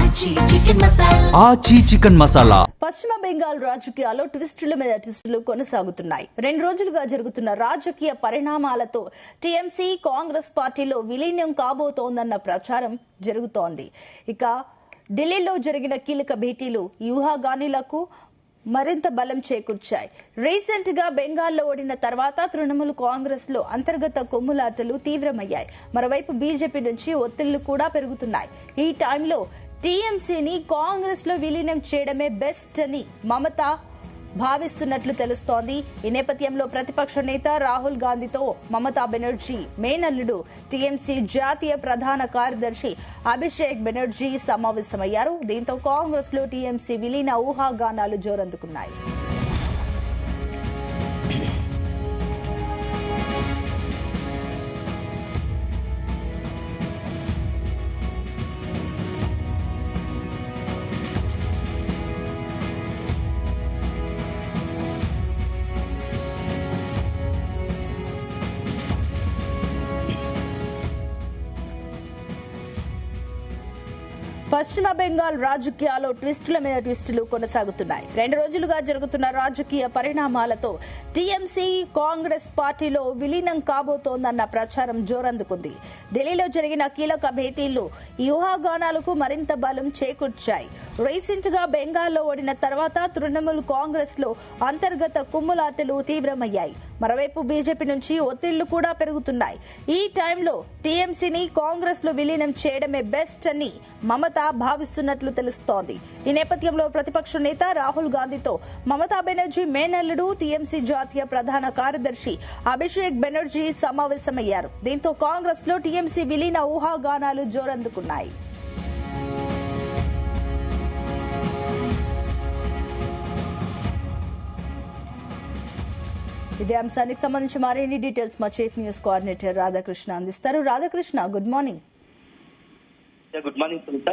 ఆచి చికెన్ మసాలా. పశ్చిమ బెంగాల్ రాజకీయాల్లో ట్విస్టుల మీద ట్విస్టులు కొనసాగుతున్నాయి. 2 రోజులుగా జరుగుతున్న రాజకీయ పరిణామాలతో టీఎంసీ కాంగ్రెస్ పార్టీలో విలీనం కాబోతోందన్న ప్రచారం జరుగుతోంది. ఇక ఢిల్లీలో జరిగిన కీలక భేటీలు యూహాగానీలకు మరింత బలం చేకూర్చాయి. రీసెంట్ గా బెంగాల్లో ఓడిన తర్వాత తృణమూల్ కాంగ్రెస్ లో అంతర్గత కొమ్ములాటలు తీవ్రమయ్యాయి. మరోవైపు బీజేపీ నుంచి ఒత్తిళ్లు కూడా పెరుగుతున్నాయి. ఈ టైంలో టీఎంసీని కాంగ్రెస్ లో విలీనం చేయడమే బెస్ట్ అని మమత భావిస్తున్నట్లు తెలుస్తోంది. ఈ నేపథ్యంలో ప్రతిపక్ష నేత రాహుల్ గాంధీతో మమతా బెనర్జీ మేనల్లుడు టీఎంసీ జాతీయ ప్రధాన కార్యదర్శి అభిషేక్ బెనర్జీ సమావేశమయ్యారు. దీంతో కాంగ్రెస్ లో టీఎంసీ విలీన ఊహాగానాలు జోరందుకున్నాయి. పశ్చిమ బెంగాల్ రాజకీయాల్లో ట్విస్టుల మీద ట్విస్టులు కొనసాగుతున్నాయి. 2 రోజులుగా జరుగుతున్న రాజకీయ పరిణామాలతో టీఎంసీ కాంగ్రెస్ పార్టీలో విలీనం కాబోతోందన్న ప్రచారం జోరందుకుంది. ఢిల్లీలో జరిగిన కీలక భేటీలు ఈ ఊహాగానాలకు మరింత బలం చేకూర్చాయి. రీసెంట్ గా బెంగాల్లో ఓడిన తర్వాత తృణమూల్ కాంగ్రెస్ లో అంతర్గత కుమ్ములాటలు తీవ్రమయ్యాయి. మరోవైపు బీజేపీ నుంచి ఒత్తిళ్లు కూడా పెరుగుతున్నాయి. ఈ టైంలో టీఎంసీని కాంగ్రెస్ లో విలీనం చేయడమే బెస్ట్ అని మమత భావిస్తున్నట్లు తెలుస్తోంది. ఈ నేపథ్యంలో ప్రతిపక్ష నేత రాహుల్ గాంధీతో మమతా బెనర్జీ మేనల్లుడు టీఎంసీ జాతీయ ప్రధాన కార్యదర్శి అభిషేక్ బెనర్జీ సమావేశమయ్యారు. దీంతో కాంగ్రెస్ లో టీఎంసీ విలీన ఊహాగానాలు జోరందుకున్నాయి. ఇదే అంశానికి సంబంధించి మరిన్ని డీటెయిల్స్ మా చీఫ్ న్యూస్ కోఆర్డినేటర్ రాధాకృష్ణ అందిస్తారు. Radhakrishna, good morning. Good morning Sunitha.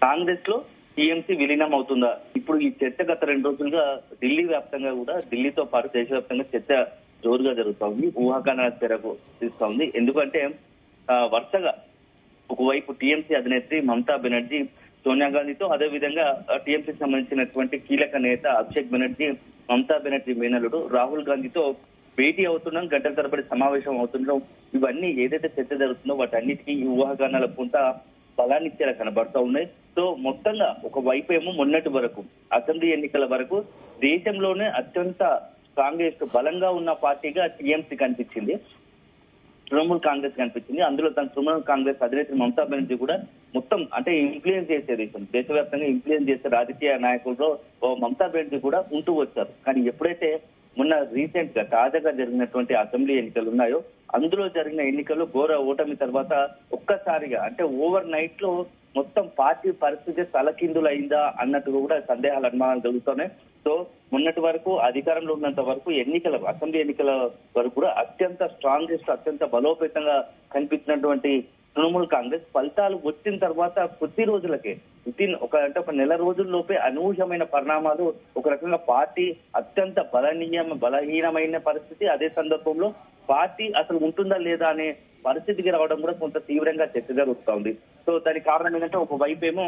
Congress లో టీఎంసీ విలీనం అవుతుందా? ఇప్పుడు ఈ చర్చ గత 2 రోజులుగా ఢిల్లీ వ్యాప్తంగా కూడా, ఢిల్లీతో పాటు దేశవ్యాప్తంగా చర్చ జోరుగా జరుగుతా ఉంది. ఊహాగానాల తెరకు తీస్తా ఉంది. ఎందుకంటే వరుసగా ఒకవైపు టీఎంసీ అధినేత్రి మమతా బెనర్జీ సోనియా గాంధీతో, అదే విధంగా టీఎంసీకి సంబంధించినటువంటి కీలక నేత అభిషేక్ బెనర్జీ మమతా బెనర్జీ మేనల్లుడు రాహుల్ గాంధీతో భేటీ అవుతున్నాం, గంటల తరబడి సమావేశం అవుతున్నాం. ఇవన్నీ ఏదైతే చర్చ జరుగుతుందో వాటన్నిటికీ ఈ ఊహాగానాల కొంత బలాన్నిచ్చేలా కనబడతా ఉన్నాయి. సో మొత్తంగా ఒక వైపు ఏమో మొన్నటి వరకు అసెంబ్లీ ఎన్నికల వరకు దేశంలోనే అత్యంత కాంగ్రెస్ బలంగా ఉన్న పార్టీగా టీఎంసీ కనిపించింది, తృణమూల్ కాంగ్రెస్ కనిపించింది. అందులో తన తృణమూల్ కాంగ్రెస్ అధినేత్రి మమతా బెనర్జీ కూడా మొత్తం అంటే ఇన్ఫ్లుయెన్స్ చేసే దేశవ్యాప్తంగా ఇన్ఫ్లుయెన్స్ చేసే రాజకీయ నాయకుల్లో మమతా బెనర్జీ కూడా ఉంటూ వచ్చారు. కానీ ఎప్పుడైతే మొన్న రీసెంట్ గా తాజాగా జరిగినటువంటి అసెంబ్లీ ఎన్నికలు ఉన్నాయో, అందులో జరిగిన ఎన్నికల్లో ఘోర ఓటమి తర్వాత ఒక్కసారిగా అంటే ఓవర్ నైట్ లో మొత్తం పార్టీ పరిస్థితి తలకిందులైందా అన్నట్టుగా కూడా సందేహాలు, అనుమానాలు కలుగుతున్నాయి. సో మొన్నటి వరకు అధికారంలో ఉన్నంత వరకు అసెంబ్లీ ఎన్నికల వరకు కూడా అత్యంత స్ట్రాంగెస్ట్, అత్యంత బలోపేతంగా కనిపించినటువంటి తృణమూల్ కాంగ్రెస్ ఫలితాలు వచ్చిన తర్వాత కొద్ది రోజులకే ఒక నెల రోజుల్లోపే అనూహ్యమైన పరిణామాలు, ఒక రకంగా పార్టీ అత్యంత బలహీనమైన పరిస్థితి, అదే సందర్భంలో పార్టీ అసలు ఉంటుందా లేదా అనే పరిస్థితికి రావడం కూడా కొంత తీవ్రంగా చర్చ జరుగుతూ ఉంది. సో దానికి కారణం ఏంటంటే ఒకవైపు ఏమో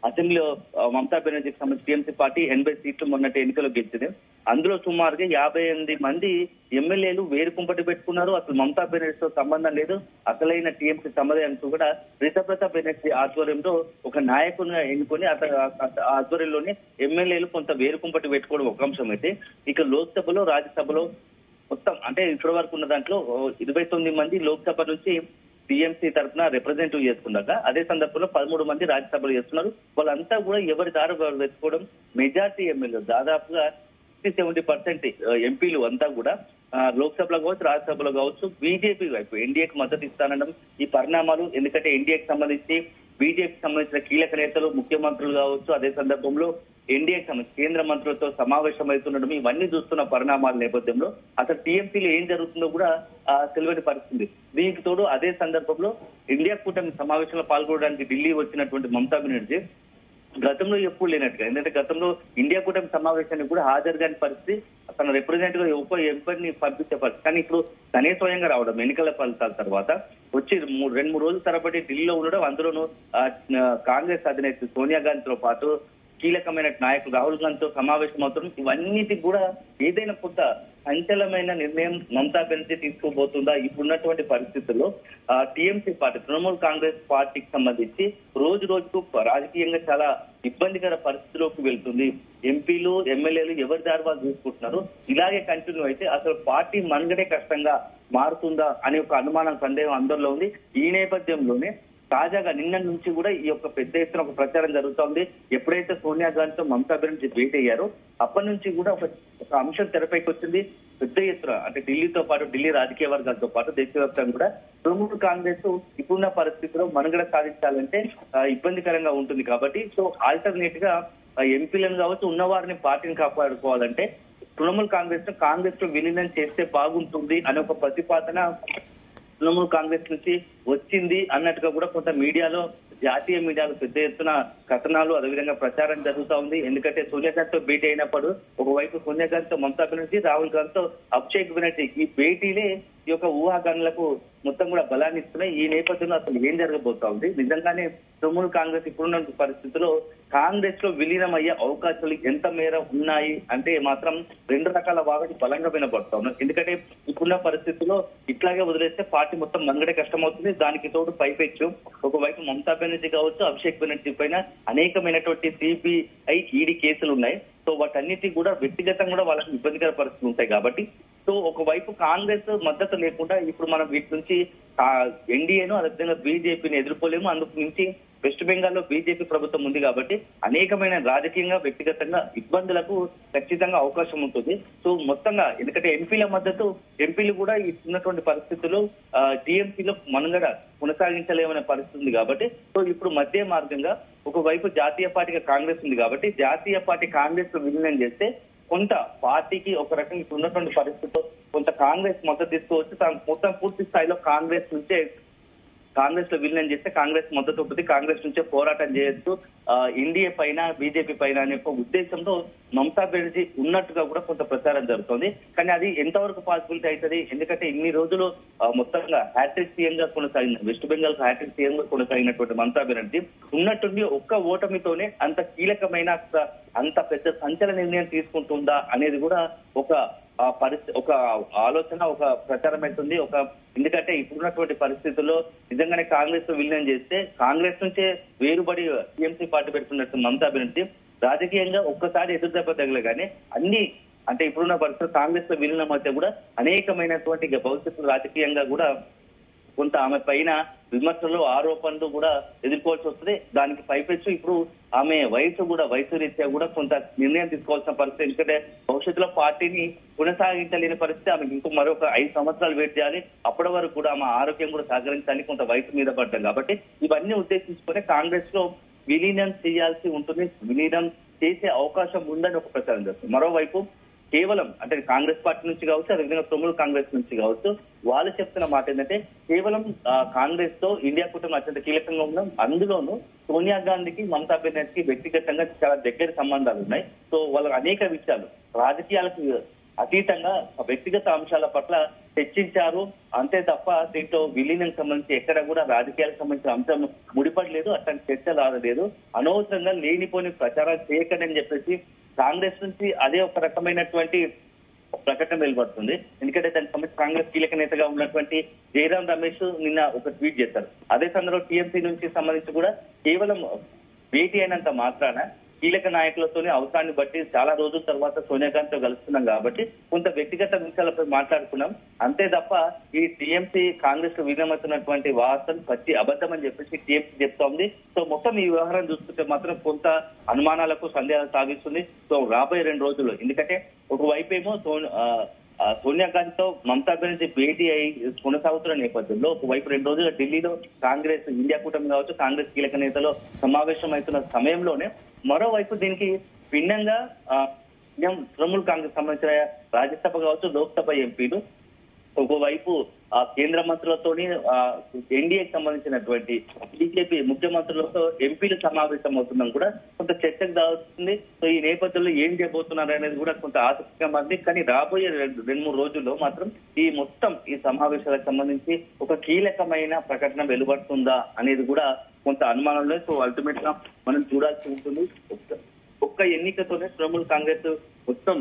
అసెంబ్లీలో మమతా బెనర్జీకి సంబంధించి టీఎంసీ పార్టీ 80 సీట్లు మొన్నటి ఎన్నికల్లో గెలిచింది. అందులో సుమారుగా 58 మంది ఎమ్మెల్యేలు వేరుకుంపటి పెట్టుకున్నారు. అసలు మమతా బెనర్జీతో సంబంధం లేదు, అసలైన టీఎంసీ సంబంధంతో కూడా రిషభ్రత బెనర్జీ ఆధ్వర్యంలో ఒక నాయకునిగా ఎన్నుకొని ఆధ్వర్యంలోనే ఎమ్మెల్యేలు కొంత వేరుకుంపటి పెట్టుకోవడం ఒక అంశం అయితే, ఇక లోక్సభలో రాజ్యసభలో మొత్తం అంటే ఇప్పటి వరకు ఉన్న దాంట్లో 29 మంది లోక్సభ నుంచి టీఎంసీ తరఫున రిప్రజెంటేటివ్ చేసుకున్నాక, అదే సందర్భంలో 13 మంది రాజ్యసభలో చేస్తున్నారు. వాళ్ళంతా కూడా ఎవరి దారి వెతుకోవడం, మెజార్టీ ఎమ్మెల్యేలు దాదాపుగా 60-70% ఎంపీలు అంతా కూడా లోక్సభలో కావచ్చు, రాజ్యసభలో కావచ్చు బీజేపీ వైపు ఎన్డీఏకి మద్దతు ఇస్తానడం ఈ పరిణామాలు. ఎందుకంటే ఎన్డీఏకి సంబంధించి బీజేపీకి సంబంధించిన కీలక నేతలు, ముఖ్యమంత్రులు కావచ్చు, అదే సందర్భంలో ఎన్డీఏకి సంబంధించి కేంద్ర మంత్రులతో సమావేశమవుతుండడం, ఇవన్నీ చూస్తున్న పరిణామాల నేపథ్యంలో అసలు టీఎంసీలో ఏం జరుగుతుందో కూడా తెలియని పరిస్థితి. దీనికి తోడు అదే సందర్భంలో ఇండియా కూటమి సమావేశంలో పాల్గొనడానికి ఢిల్లీ వచ్చినటువంటి మమతా బెనర్జీ గతంలో ఎప్పుడు లేనట్టుగా, ఎందుకంటే గతంలో ఇండియా కూటమి సమావేశానికి కూడా హాజరు కాని పరిస్థితి, తన రిప్రజెంటేటివ్ గా ఎంపీని పంపించే పరిస్థితి. కానీ ఇప్పుడు తనే స్వయంగా రావడం ఎన్నికల ఫలితాల తర్వాత వచ్చి 2-3 రోజుల తరబడి ఢిల్లీలో ఉండడం, అందులోనూ కాంగ్రెస్ అధినేత్రి సోనియా గాంధీతో పాటు కీలకమైన నాయకులు రాహుల్ గాంధీతో సమావేశం అవుతుంది. ఇవన్నిటికి కూడా ఏదైనా కొంత సంచలనమైన నిర్ణయం మమతా బెనర్జీ తీసుకోబోతుందా? ఇప్పుడున్నటువంటి పరిస్థితుల్లో టీఎంసీ పార్టీ, తృణమూల్ కాంగ్రెస్ పార్టీకి సంబంధించి రోజు రోజుకు రాజకీయంగా చాలా ఇబ్బందికర పరిస్థితిలోకి వెళ్తుంది. ఎంపీలు, ఎమ్మెల్యేలు ఎవరి దారి వాళ్ళు చూసుకుంటున్నారు. ఇలాగే కంటిన్యూ అయితే అసలు పార్టీ మనుగడే కష్టంగా మారుతుందా అనే ఒక అనుమానం, సందేహం అందరిలో ఉంది. ఈ నేపథ్యంలోనే తాజాగా నిన్న నుంచి కూడా ఈ యొక్క పెద్ద ఎత్తున ఒక ప్రచారం జరుగుతోంది. ఎప్పుడైతే సోనియా గాంధీతో మమతా బెనర్జీ భేటీ అయ్యారో అప్పటి నుంచి కూడా ఒక అంశం తెరపైకి వచ్చింది. పెద్ద ఎత్తున అంటే ఢిల్లీతో పాటు, ఢిల్లీ రాజకీయ వర్గాలతో పాటు దేశవ్యాప్తంగా కూడా తృణమూల్ కాంగ్రెస్ ఇప్పుడున్న పరిస్థితిలో మనుగడ సాధించాలంటే ఇబ్బందికరంగా ఉంటుంది. కాబట్టి సో ఆల్టర్నేట్ గా ఎంపీలను కావచ్చు, ఉన్నవారిని పార్టీని కాపాడుకోవాలంటే తృణమూల్ కాంగ్రెస్ లో విలీనం చేస్తే బాగుంటుంది అనే ఒక ప్రతిపాదన తృణమూల్ కాంగ్రెస్ నుంచి వచ్చింది అన్నట్టుగా కూడా కొంత మీడియాలో, జాతీయ మీడియాలో పెద్ద ఎత్తున కథనాలు, అదేవిధంగా ప్రచారం జరుగుతూ ఉంది. ఎందుకంటే సోనియా గాంధీతో భేటీ అయినప్పుడు ఒకవైపు సోనియా గాంధీతో మమతా బెనర్జీ, రాహుల్ గాంధీతో అభిషేక్ బెనర్జీ, ఈ భేటీలే ఈ యొక్క ఊహాగానాలకు మొత్తం కూడా బలాన్ని ఇస్తున్నాయి. ఈ నేపథ్యంలో అసలు ఏం జరగబోతా ఉంది? నిజంగానే తృణమూల్ కాంగ్రెస్ ఇప్పుడున్న పరిస్థితుల్లో కాంగ్రెస్ లో విలీనం అయ్యే అవకాశాలు ఎంత మేర ఉన్నాయి అంటే మాత్రం రెండు రకాల వాదనలు బలంగా వినబడతా ఉన్నాయి. ఎందుకంటే ఇప్పుడున్న పరిస్థితుల్లో ఇట్లాగే వదిలేస్తే పార్టీ మొత్తం మనుగడే కష్టమవుతుంది. దానికి తోడు పైపెచ్చు ఒకవైపు మమతా బెనర్జీ కావచ్చు, అభిషేక్ బెనర్జీ పైన అనేకమైనటువంటి సిబిఐ, ఈడీ కేసులు ఉన్నాయి. సో వాటన్నిటి కూడా వ్యక్తిగతంగా కూడా వాళ్ళకి ఇబ్బందికర పరిస్థితులు ఉంటాయి. కాబట్టి సో ఒకవైపు కాంగ్రెస్ మద్దతు లేకుండా ఇప్పుడు మనం వీటి నుంచి ఎన్డీఏను, అదేవిధంగా బీజేపీని ఎదుర్కోలేము. అందుకు నుంచి వెస్ట్ బెంగాల్లో బీజేపీ ప్రభుత్వం ఉంది కాబట్టి అనేకమైన రాజకీయంగా, వ్యక్తిగతంగా ఇబ్బందులకు ఖచ్చితంగా అవకాశం ఉంటుంది. సో మొత్తంగా ఎందుకంటే ఎంపీల మద్దతు, ఎంపీలు కూడా ఇస్తున్నటువంటి పరిస్థితుల్లో టీఎంసీలో మనుగడ కొనసాగించలేమనే పరిస్థితి ఉంది. కాబట్టి సో ఇప్పుడు మధ్య మార్గంగా ఒకవైపు జాతీయ పార్టీగా కాంగ్రెస్ ఉంది కాబట్టి జాతీయ పార్టీ కాంగ్రెస్ లో విలీనం చేస్తే కొంత పార్టీకి ఒక రకంగా ఇప్పుడు ఉన్నటువంటి పరిస్థితుల్లో కొంత కాంగ్రెస్ మద్దతు తీసుకోవచ్చు. మొత్తం పూర్తి స్థాయిలో కాంగ్రెస్ లో విలీనం చేస్తే కాంగ్రెస్ మద్దతు ఉంటుంది, కాంగ్రెస్ నుంచే పోరాటం చేయొచ్చు ఎన్డీఏ పైన, బీజేపీ పైన అనే ఒక ఉద్దేశంతో మమతా బెనర్జీ ఉన్నట్టుగా కూడా కొంత ప్రచారం జరుగుతుంది. కానీ అది ఎంతవరకు పాసిబిలిటీ అవుతుంది? ఎందుకంటే ఇన్ని రోజులు మొత్తంగా హ్యాట్రిక్ సీఎం గా కొనసాగిన, వెస్ట్ బెంగాల్ హ్యాట్రిక్ సీఎం గా కొనసాగినటువంటి మమతా బెనర్జీ ఉన్నట్టుండి ఒక్క ఓటమితోనే అంత కీలకమైన, అంత పెద్ద సంచలన నిర్ణయం తీసుకుంటుందా అనేది కూడా ఒక ఒక ఆలోచన, ఒక ప్రచారం అవుతుంది. ఎందుకంటే ఇప్పుడున్నటువంటి పరిస్థితుల్లో నిజంగానే కాంగ్రెస్ తో విలీనం చేస్తే కాంగ్రెస్ నుంచే వేరుబడి టీఎంసీ పార్టీ పెడుతున్నట్టు మమతా బెనర్జీ రాజకీయంగా ఒక్కసారి ఎదురు దెబ్బ తగలగానే అన్ని అంటే ఇప్పుడున్న పరిస్థితులు కాంగ్రెస్ లో విలీనం అయితే కూడా అనేకమైనటువంటి భవిష్యత్తు రాజకీయంగా కూడా కొంత ఆమె పైన విమర్శలు, ఆరోపణలు కూడా ఎదుర్కోవాల్సి వస్తుంది. దానికి పైపెచ్చు ఇప్పుడు ఆమె వయసు రీత్యా కూడా కొంత నిర్ణయం తీసుకోవాల్సిన పరిస్థితి. ఎందుకంటే భవిష్యత్తులో పార్టీని కొనసాగించలేని పరిస్థితి. ఆమెకి ఇంకో మరొక 5 సంవత్సరాలు వెయిట్ చేయాలి. అప్పటి వరకు కూడా ఆమె ఆరోగ్యం కూడా సహకరించాలి, కొంత వయసు మీద పడ్డాం. కాబట్టి ఇవన్నీ ఉద్దేశించుకుని కాంగ్రెస్ లో విలీనం చేయాల్సి ఉంటుంది, విలీనం చేసే అవకాశం ఉందని ఒక ప్రచారం చేస్తుంది. మరోవైపు కేవలం అంటే కాంగ్రెస్ పార్టీ నుంచి కావచ్చు, అదేవిధంగా తృణమూల్ కాంగ్రెస్ నుంచి కావచ్చు, వాళ్ళు చెప్తున్న మాట ఏంటంటే కేవలం కాంగ్రెస్ తో ఇండియా కూటమి అత్యంత కీలకంగా ఉన్నాం. అందులోనూ సోనియా గాంధీకి, మమతా బెనర్జీకి వ్యక్తిగతంగా చాలా దగ్గర సంబంధాలు ఉన్నాయి. సో వాళ్ళ అనేక విషయాలు రాజకీయాలకు అతీతంగా వ్యక్తిగత అంశాల పట్ల చర్చించారు. అంతే తప్ప దీంట్లో విలీనం సంబంధించి ఎక్కడ కూడా రాజకీయాలకు సంబంధించిన అంశం ముడిపడలేదు, అట్లాంటి చర్చలు ఆడలేదు. అనవసరంగా లేనిపోని ప్రచారాలు చేయకండి అని చెప్పేసి కాంగ్రెస్ నుంచి అదే ఒక రకమైనటువంటి ప్రకటన వెలువడుతుంది. ఎందుకంటే దానికి సంబంధించి కాంగ్రెస్ కీలక నేతగా ఉన్నటువంటి జయరాం రమేష్ నిన్న ఒక ట్వీట్ చేశారు. అదే సందర్భంలో టీఎంసీ నుంచి సంబంధించి కూడా కేవలం భేటీ అయినంత మాత్రాన కీలక నాయకులతోనే అవసరాన్ని బట్టి చాలా రోజుల తర్వాత సోనియా గాంధీతో కలుస్తున్నాం కాబట్టి కొంత వ్యక్తిగత విషయాలపై మాట్లాడుకున్నాం. అంతే తప్ప ఈ టీఎంసీ కాంగ్రెస్ లో విలీనమవుతున్నటువంటి వార్తలు పచ్చి అబద్ధం అని చెప్పేసి టీఎంసీ చెప్తోంది. సో మొత్తం ఈ వ్యవహారం చూస్తుంటే మాత్రం కొంత అనుమానాలకు, సందేహాలు సాగిస్తుంది. సో రాబోయే 2 రోజుల్లో ఎందుకంటే ఒకవైపు ఏమో సోనియా గాంధీతో మమతా బెనర్జీ భేటీ అయి కొనసాగుతున్న నేపథ్యంలో ఒకవైపు 2 రోజుల ఢిల్లీలో కాంగ్రెస్, ఇండియా కూటమి కావచ్చు, కాంగ్రెస్ కీలక నేతలు సమావేశం అవుతున్న సమయంలోనే మరోవైపు దీనికి భిన్నంగా తృణమూల్ కాంగ్రెస్ సంబంధించిన రాజ్యసభ కావచ్చు, లోక్సభ ఎంపీలు ఒకవైపు ఆ కేంద్ర మంత్రులతోని ఎన్డీఏకి సంబంధించినటువంటి బీజేపీ ముఖ్యమంత్రులతో ఎంపీలు సమావేశం అవుతుందని కూడా కొంత చర్చకు దాస్తుంది. సో ఈ నేపథ్యంలో ఏం చేయబోతున్నారు అనేది కూడా కొంత ఆసక్తిగా మారింది. కానీ రాబోయే రెండు మూడు రోజుల్లో మాత్రం ఈ సమావేశాలకు సంబంధించి ఒక కీలకమైన ప్రకటన వెలువడుతుందా అనేది కూడా కొంత అనుమానంలో. సో అల్టిమేట్ గా మనం చూడాల్సి ఉంటుంది. ఒక్క ఎన్నికతోనే తృణమూల్ కాంగ్రెస్ మొత్తం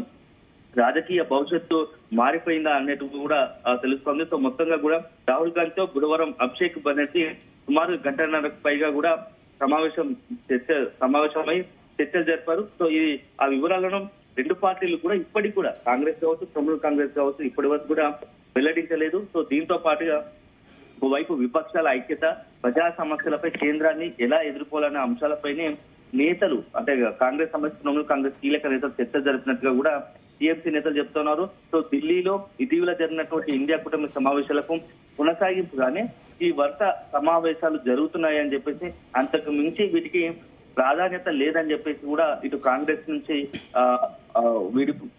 రాజకీయ భవిష్యత్తు మారిపోయిందా అనేది కూడా తెలుస్తోంది. సో మొత్తంగా కూడా రాహుల్ గాంధీతో బుధవారం అభిషేక్ బెనర్జీ సుమారు గంటన్నరకు పైగా కూడా సమావేశమై చర్చలు జరిపారు. సో ఇది ఆ వివరాలను రెండు పార్టీలు కూడా ఇప్పటికి కూడా కాంగ్రెస్ కావచ్చు, తృణమూల్ కాంగ్రెస్ కావచ్చు, ఇప్పటి వరకు కూడా వెల్లడించలేదు. సో దీంతో పాటుగా ఒకవైపు విపక్షాల ఐక్యత, ప్రజా సమస్యలపై కేంద్రాన్ని ఎలా ఎదుర్కోవాలనే అంశాలపైనే నేతలు అంటే కాంగ్రెస్ సంబంధించిన తృణమూల్ కాంగ్రెస్ కీలక నేతలు చర్చ జరిపినట్టుగా కూడా టీఎంసీ నేతలు చెప్తున్నారు. సో ఢిల్లీలో ఇటీవల జరిగినటువంటి ఇండియా కూటమి సమావేశాలకు కొనసాగింపుగానే ఈ వరుస సమావేశాలు జరుగుతున్నాయని చెప్పేసి, అంతకు మించి వీటికి ప్రాధాన్యత లేదని చెప్పేసి కూడా ఇటు కాంగ్రెస్ నుంచి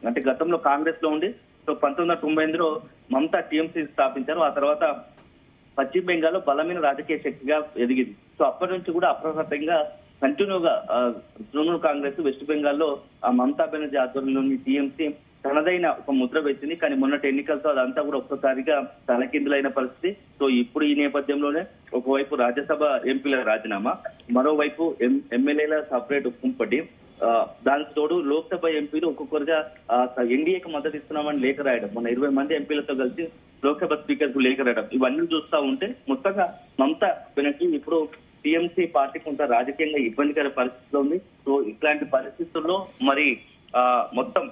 అంటే గతంలో కాంగ్రెస్ లో ఉండి సో 1998లో మమతా టీఎంసీ స్థాపించారు. ఆ తర్వాత పశ్చిమ బెంగాల్లో బలమైన రాజకీయ శక్తిగా ఎదిగింది. సో అప్పటి నుంచి కూడా అప్రమత్తంగా కంటిన్యూగా తృణమూల్ కాంగ్రెస్ వెస్ట్ బెంగాల్లో మమతా బెనర్జీ ఆధ్వర్యంలోని టీఎంసీ తనదైన ఒక ముద్ర వేసింది. కానీ మొన్నటి ఎన్నికలతో అదంతా కూడా ఒక్కసారిగా తలకిందులైన పరిస్థితి. సో ఇప్పుడు ఈ నేపథ్యంలోనే ఒకవైపు రాజ్యసభ ఎంపీల రాజీనామా, మరోవైపు ఎమ్మెల్యేల సపరేట్ కుంపటి, దానికి తోడు లోక్సభ ఎంపీలు ఒక్కొక్కరుగా ఎన్డీఏకి మద్దతు ఇస్తున్నామని లేఖ రాయడం, మొన్న 20 మంది ఎంపీలతో కలిసి లోక్సభ స్పీకర్ కు లేఖ రాయడం, ఇవన్నీ చూస్తా ఉంటే మొత్తంగా మమతా బెనర్జీ ఇప్పుడు టీఎంసీ పార్టీ కొంత రాజకీయంగా ఇబ్బందికర పరిస్థితిలో ఉంది. సో ఇట్లాంటి పరిస్థితుల్లో మరి మొత్తం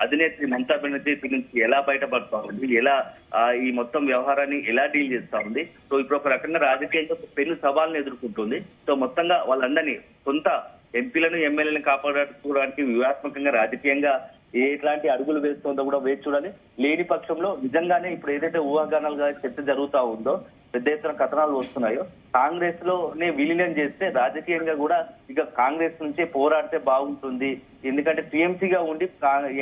అధినేత్రి మమతా బెనర్జీ నుంచి ఎలా బయటపడతా ఉంది, ఎలా ఈ మొత్తం వ్యవహారాన్ని ఎలా డీల్ చేస్తా ఉంది. సో ఇప్పుడు ఒక రకంగా రాజకీయంగా పెను సవాళ్ళను ఎదుర్కొంటుంది. సో మొత్తంగా వాళ్ళందరినీ సొంత ఎంపీలను ఎమ్మెల్యేలను కాపాడుకోవడానికి వ్యూహాత్మకంగా రాజకీయంగా ఎట్లాంటి అడుగులు వేస్తుందో కూడా వేచి చూడాలి. లేని పక్షంలో నిజంగానే ఇప్పుడు ఏదైతే ఊహాగానాలుగా చర్చ జరుగుతా ఉందో, పెద్ద ఎత్తున కథనాలు వస్తున్నాయో, కాంగ్రెస్ లోనే విలీనం చేస్తే రాజకీయంగా కూడా ఇక కాంగ్రెస్ నుంచే పోరాడితే బాగుంటుంది. ఎందుకంటే టీఎంసీగా ఉండి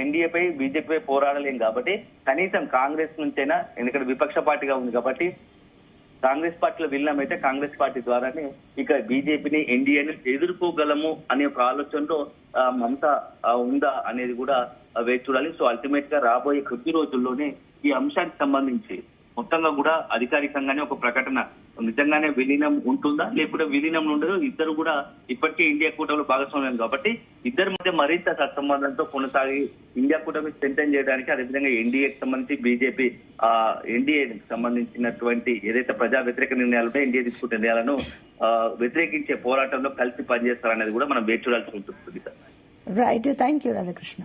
ఎన్డీఏపై బీజేపీపై పోరాడలేం కాబట్టి కనీసం కాంగ్రెస్ నుంచైనా, ఎందుకంటే విపక్ష పార్టీగా ఉంది కాబట్టి కాంగ్రెస్ పార్టీలో విలీనం అయితే కాంగ్రెస్ పార్టీ ద్వారానే ఇక బీజేపీని ఎన్డీఏని ఎదుర్కోగలము అనే ఒక ఆలోచనలో మమతా ఉందా అనేది కూడా వేచి చూడాలి. సో అల్టిమేట్ గా రాబోయే కొద్ది రోజుల్లోనే ఈ అంశానికి సంబంధించి మొత్తంగా కూడా అధికారికంగానే ఒక ప్రకటన నిజంగానే విలీనం ఉంటుందా లేకపోతే విలీనం ఉండదు. ఇద్దరు కూడా ఇప్పటికే ఇండియా కూటమిలో భాగస్వామ్యం కాబట్టి ఇద్దరి మధ్య మరింత సత్సంబంధంతో కొనసాగి ఇండియా కూటమి స్ట్రెంథెన్ చేయడానికి, అదేవిధంగా ఎన్డీఏకి సంబంధించి బీజేపీ ఎన్డీఏకి సంబంధించినటువంటి ఏదైతే ప్రజా వ్యతిరేక నిర్ణయాలు ఉంటాయో, ఎన్డీఏ తీసుకునే నిర్ణయాలను వ్యతిరేకించే పోరాటంలో కలిసి పనిచేస్తారనేది కూడా మనం వేచి చూడాల్సి ఉంటుంది. Right, thank you Radhakrishna.